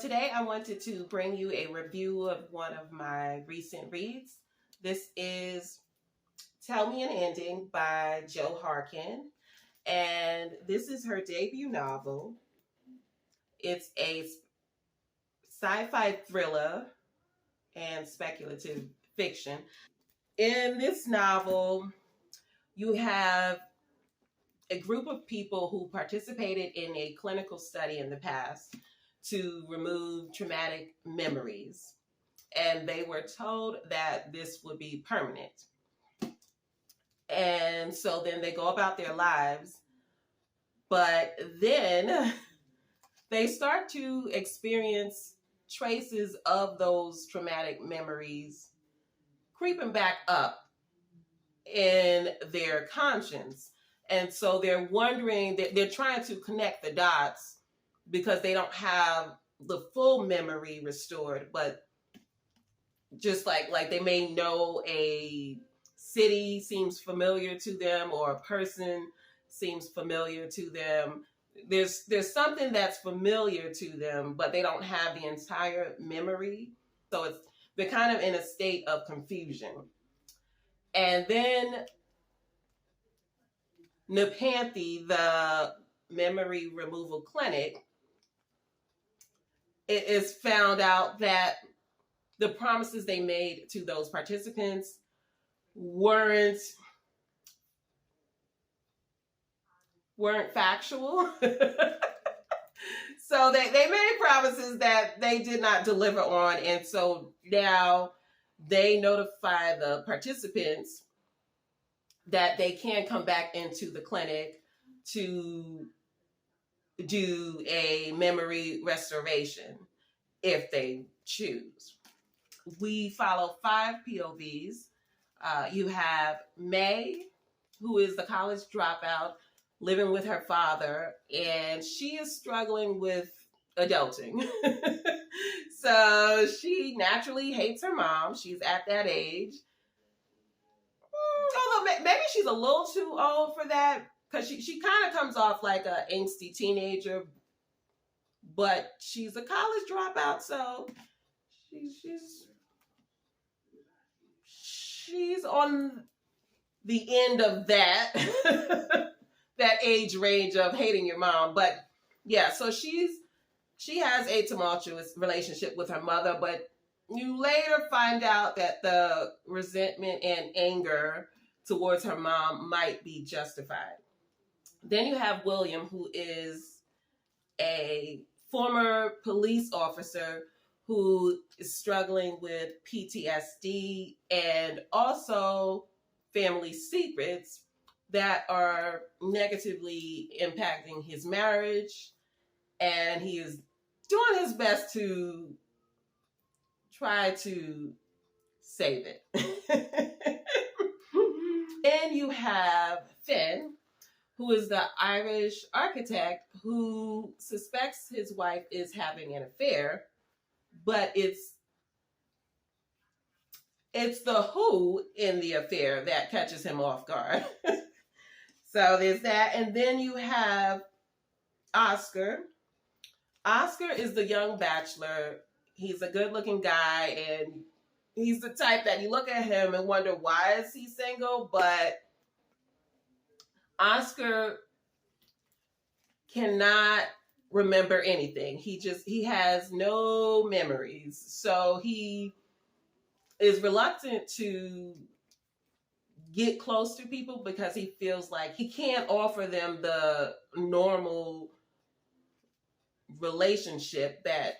today I wanted to bring you a review of one of my recent reads. This is Tell Me an Ending by Jo Harkin, and this is her debut novel. It's a sci-fi thriller and speculative fiction. In this novel, you have a group of people who participated in a clinical study in the past to remove traumatic memories. And they were told that this would be permanent. And so then they go about their lives. But then they start to experience traces of those traumatic memories creeping back up in their conscience. And so they're wondering, they're trying to connect the dots because they don't have the full memory restored, but just like they may know a city seems familiar to them or a person seems familiar to them. There's something that's familiar to them, but they don't have the entire memory. So they're kind of in a state of confusion. And then Nepanthe, the memory removal clinic, it is found out that the promises they made to those participants weren't factual. So they made promises that they did not deliver on. And so now they notify the participants that they can come back into the clinic to do a memory restoration if they choose. We follow 5 POVs. You have May, who is the college dropout living with her father, and she is struggling with adulting. So she naturally hates her mom. She's at that age. Although maybe she's a little too old for that, because she kind of comes off like an angsty teenager, but she's a college dropout, so she's on the end of that that age range of hating your mom. But yeah, so she has a tumultuous relationship with her mother, but you later find out that the resentment and anger towards her mom might be justified. Then you have William, who is a former police officer who is struggling with PTSD and also family secrets that are negatively impacting his marriage. And he is doing his best to try to save it. And you have Finn, who is the Irish architect who suspects his wife is having an affair, but it's the who in the affair that catches him off guard. So there's that. And then you have Oscar. Oscar is the young bachelor. He's a good-looking guy, and he's the type that you look at him and wonder, why is he single? But Oscar cannot remember anything. He has no memories. So he is reluctant to get close to people because he feels like he can't offer them the normal relationship that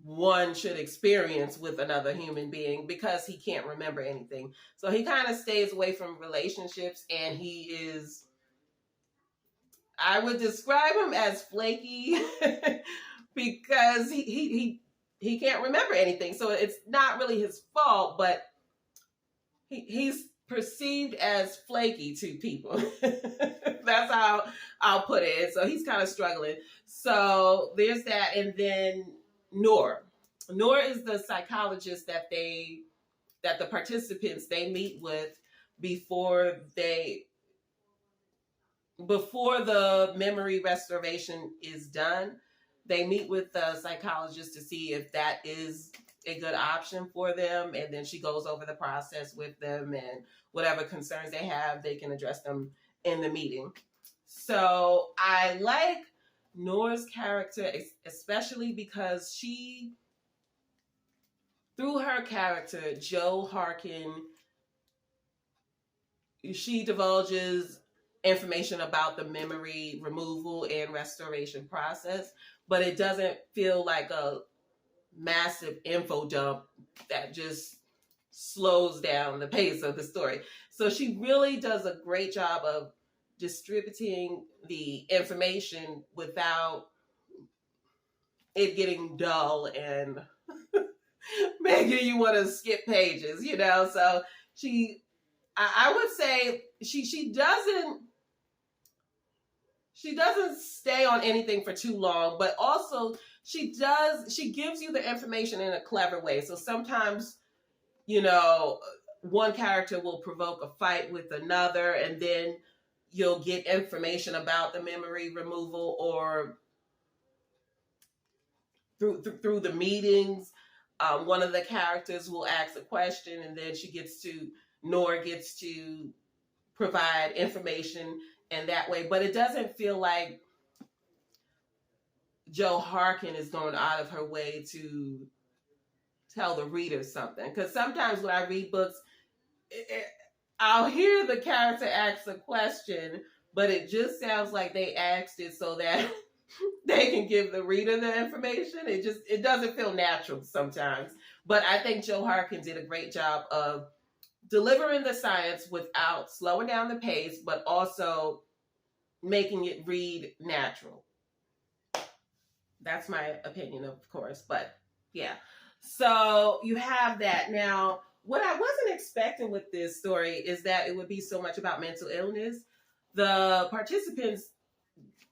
one should experience with another human being because he can't remember anything. So he kind of stays away from relationships, and he is, I would describe him as flaky because he can't remember anything. So it's not really his fault, but he's perceived as flaky to people. That's how I'll put it. So he's kind of struggling. So there's that. And then Noor is the psychologist that the participants they meet with before the memory restoration is done. they meet with the psychologist to see if that is a good option for them, and then she goes over the process with them, and whatever concerns they have, they can address them in the meeting. So I like Nora's character, especially because she, through her character, Jo Harkin, she divulges information about the memory removal and restoration process, but it doesn't feel like a massive info dump that just slows down the pace of the story. So she really does a great job of distributing the information without it getting dull and making you want to skip pages, you know? So I would say she doesn't stay on anything for too long, but also she gives you the information in a clever way. So sometimes, you know, one character will provoke a fight with another, and then you'll get information about the memory removal, or through the meetings. One of the characters will ask a question, and then Nora gets to provide information in that way. But it doesn't feel like Jo Harkin is going out of her way to tell the reader something. Because sometimes when I read books, I'll hear the character ask a question, but it just sounds like they asked it so that they can give the reader the information. It doesn't feel natural sometimes. But I think Jo Harkin did a great job of delivering the science without slowing down the pace, but also making it read natural. That's my opinion, of course, but yeah. So you have that. Now, what I wasn't expecting with this story is that it would be so much about mental illness. The participants,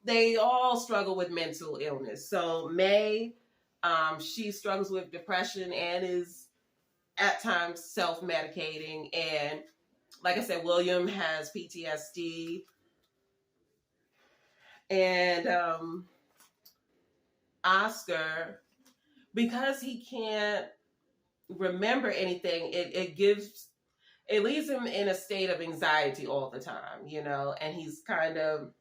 they all struggle with mental illness. So May, she struggles with depression and is at times self-medicating. And like I said, William has PTSD. And Oscar, because he can't remember anything, it leaves him in a state of anxiety all the time, you know, and he's kind of,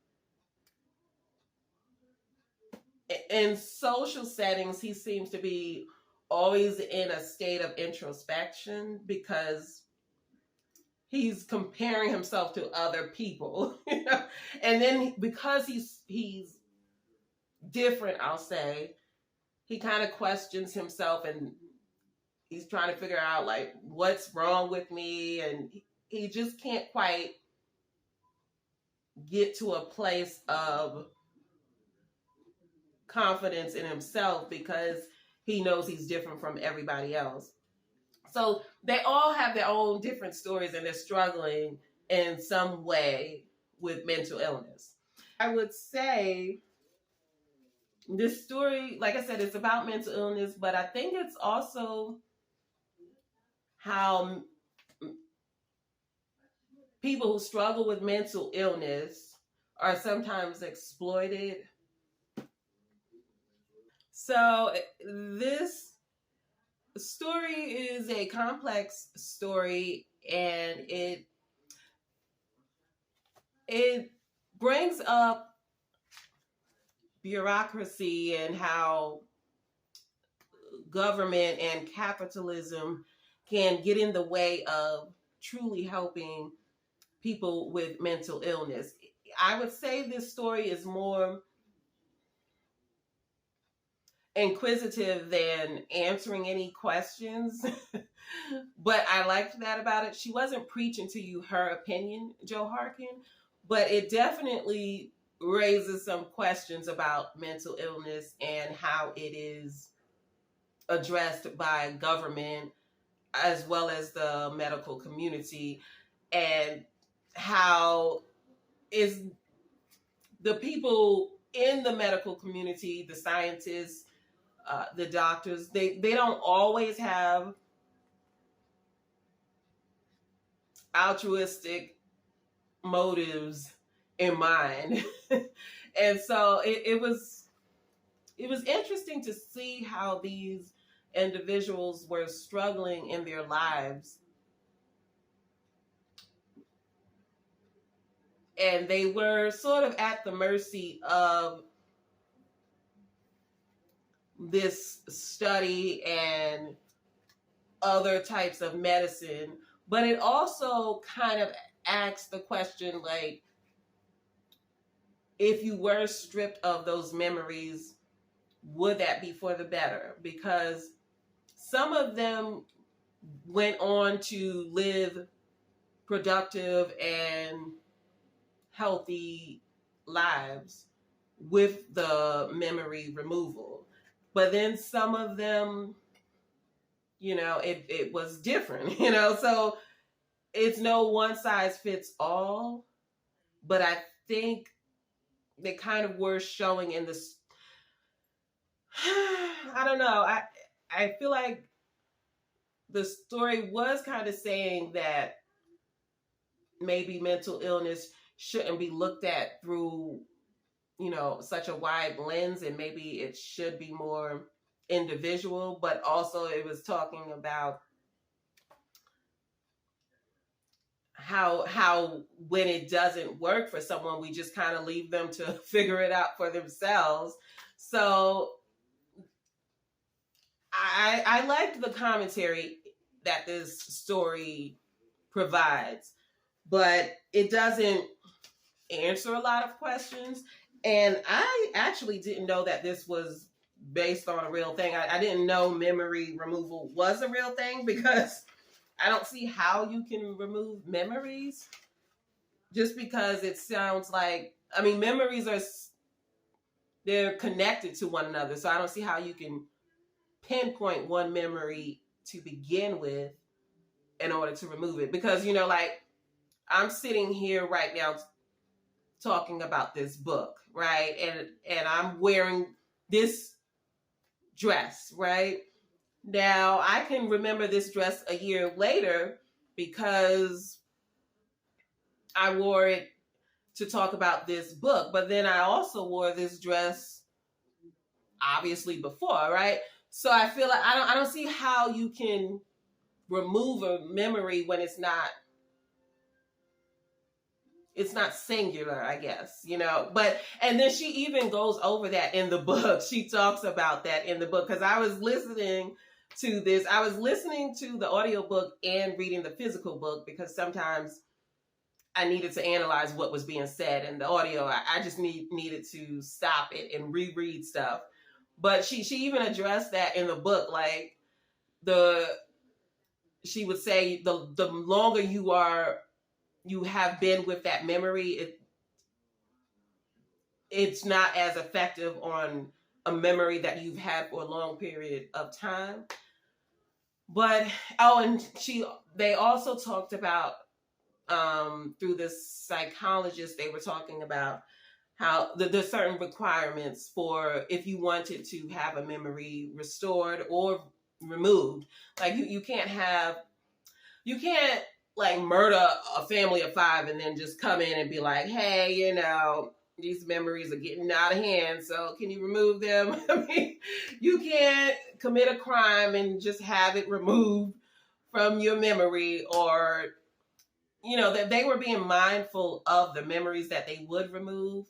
in social settings, he seems to be always in a state of introspection because he's comparing himself to other people, you know? And then because he's different, I'll say, he kind of questions himself, and he's trying to figure out like what's wrong with me, and he just can't quite get to a place of confidence in himself because he knows he's different from everybody else. So they all have their own different stories, and they're struggling in some way with mental illness. I would say this story, like I said, it's about mental illness, but I think it's also how people who struggle with mental illness are sometimes exploited. So this story is a complex story, and it brings up bureaucracy and how government and capitalism can get in the way of truly helping people with mental illness. I would say this story is more inquisitive than answering any questions. But I liked that about it. She wasn't preaching to you her opinion, Jo Harkin, but it definitely raises some questions about mental illness and how it is addressed by government as well as the medical community, and how is the people in the medical community, the scientists, the doctors, they don't always have altruistic motives in mind. And so it was it was interesting to see how these individuals were struggling in their lives, and they were sort of at the mercy of this study and other types of medicine. But it also kind of asks the question, like, if you were stripped of those memories, would that be for the better? Because some of them went on to live productive and healthy lives with the memory removal. But then some of them, it was different, so it's no one size fits all. But I think they kind of were showing in this, I don't know, I feel like the story was kind of saying that maybe mental illness shouldn't be looked at through, such a wide lens, and maybe it should be more individual. But also it was talking about how when it doesn't work for someone, we just kind of leave them to figure it out for themselves. So I liked the commentary that this story provides, but it doesn't answer a lot of questions. And I actually didn't know that this was based on a real thing. I didn't know memory removal was a real thing, because I don't see how you can remove memories, just because it sounds like, memories they're connected to one another. So I don't see how you can pinpoint one memory to begin with in order to remove it. Because, like, I'm sitting here right now talking about this book, right? And I'm wearing this dress, right? Now, I can remember this dress a year later because I wore it to talk about this book. But then I also wore this dress obviously before, right? So I feel like I don't see how you can remove a memory when it's not singular, I guess, but, and then she even goes over that in the book. She talks about that in the book, because I was listening to the audiobook and reading the physical book, because sometimes I needed to analyze what was being said in the audio. I just needed to stop it and reread stuff. But she even addressed that in the book, like she would say the longer you have been with that memory, it's not as effective on a memory that you've had for a long period of time. But and they also talked about, through this psychologist, they were talking about how there's certain requirements for if you wanted to have a memory restored or removed. Like you can't like murder a family of 5 and then just come in and be like, hey, these memories are getting out of hand, so can you remove them? You can't commit a crime and just have it removed from your memory. Or, that they were being mindful of the memories that they would remove,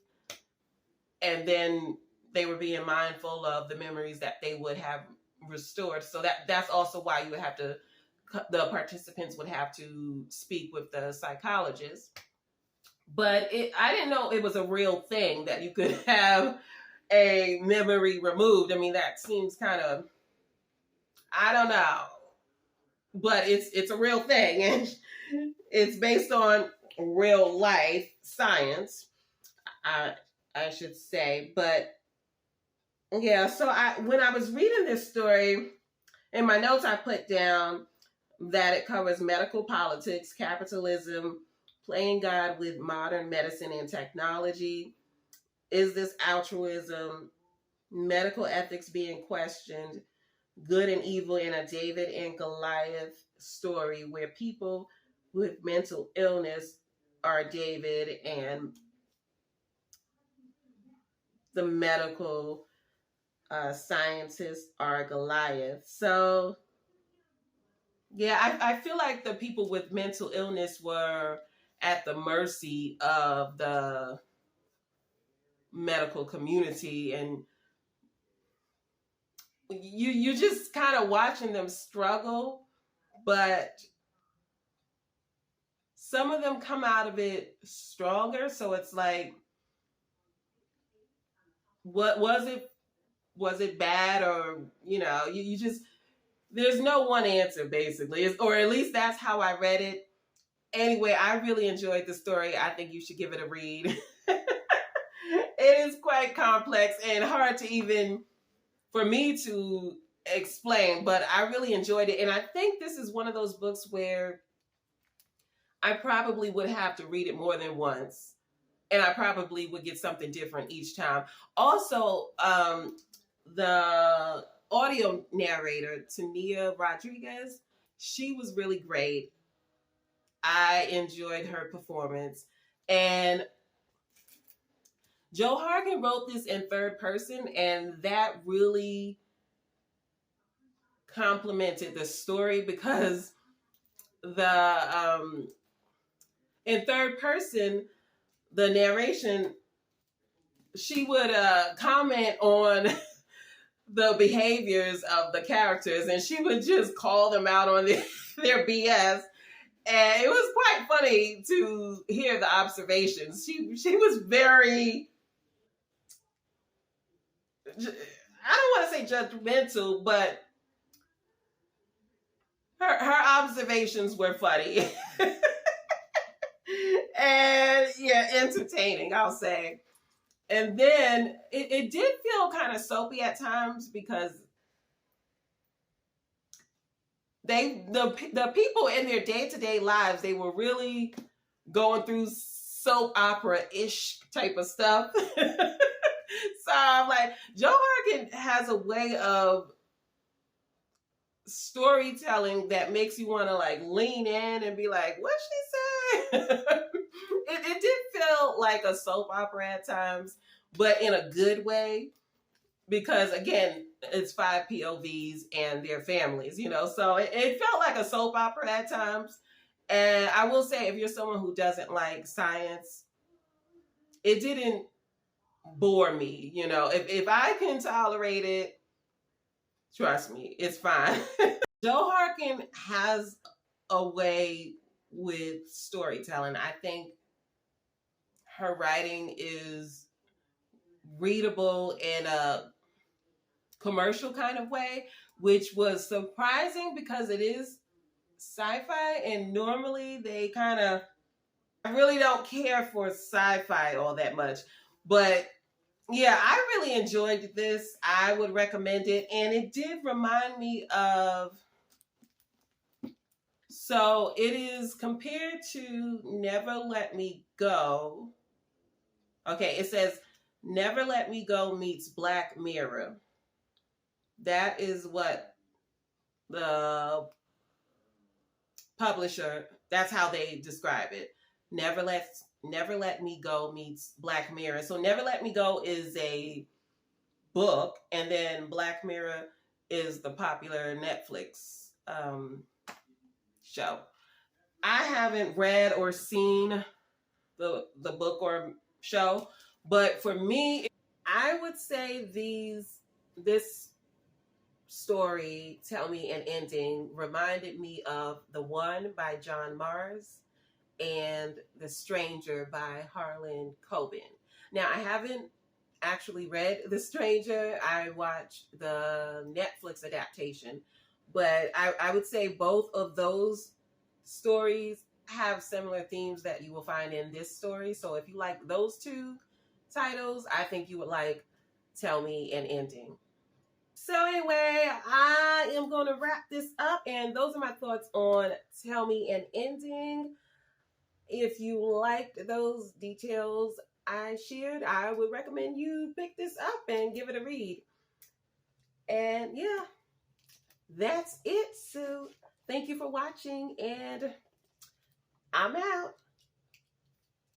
and then they were being mindful of the memories that they would have restored. So that's also why the participants would have to speak with the psychologist. But I didn't know it was a real thing that you could have a memory removed. That seems kind of, I don't know, but it's a real thing, and it's based on real life science, I should say. But yeah, so when I was reading this story, in my notes I put down that it covers medical politics, capitalism, playing God with modern medicine and technology. Is this altruism? Medical ethics being questioned. Good and evil in a David and Goliath story, where people with mental illness are David and the medical scientists are Goliath. So yeah, I feel like the people with mental illness were at the mercy of the medical community, and you just kind of watching them struggle, but some of them come out of it stronger. So it's like, what was it bad, or you just, there's no one answer basically, or at least that's how I read it. Anyway, I really enjoyed the story. I think you should give it a read. It is quite complex and hard to even for me to explain, but I really enjoyed it. And I think this is one of those books where I probably would have to read it more than once, and I probably would get something different each time. Also, the audio narrator, Tania Rodriguez, she was really great. I enjoyed her performance. And Jo Harkin wrote this in third person, and that really complemented the story because the in third person, the narration, she would comment on the behaviors of the characters, and she would just call them out on their BS. And it was quite funny to hear the observations. She was very, I don't want to say judgmental, but her observations were funny. And yeah, entertaining, I'll say. And then it did feel kind of soapy at times because the people in their day-to-day lives, they were really going through soap opera-ish type of stuff. So I'm like, Jo Harkin has a way of storytelling that makes you want to like lean in and be like, what she say? It did feel like a soap opera at times, but in a good way, because again, it's 5 POVs and their families, so it felt like a soap opera at times. And I will say, if you're someone who doesn't like science, it didn't bore me. If I can tolerate it, trust me, it's fine. Jo Harkin has a way with storytelling. I think her writing is readable in a commercial kind of way, which was surprising because it is sci-fi, and normally they kind of, I really don't care for sci-fi all that much. But yeah, I really enjoyed this. I would recommend it. And it did remind me of, so it is compared to Never Let Me Go. Okay, it says Never Let Me Go meets Black Mirror. That is what the publisher, that's how they describe it. Never Let Me Go meets Black Mirror. So Never Let Me Go is a book, and then Black Mirror is the popular Netflix show. I haven't read or seen the book or show, but for me, I would say this story, Tell Me an Ending, reminded me of The One by John Mars and The Stranger by Harlan Coben. Now, I haven't actually read The Stranger. I watched the Netflix adaptation, but I would say both of those stories have similar themes that you will find in this story. So if you like those two titles, I think you would like Tell Me an Ending. So anyway, I am going to wrap this up, and those are my thoughts on Tell Me an Ending. If you liked those details I shared, I would recommend you pick this up and give it a read. And yeah, that's it. So thank you for watching, and I'm out.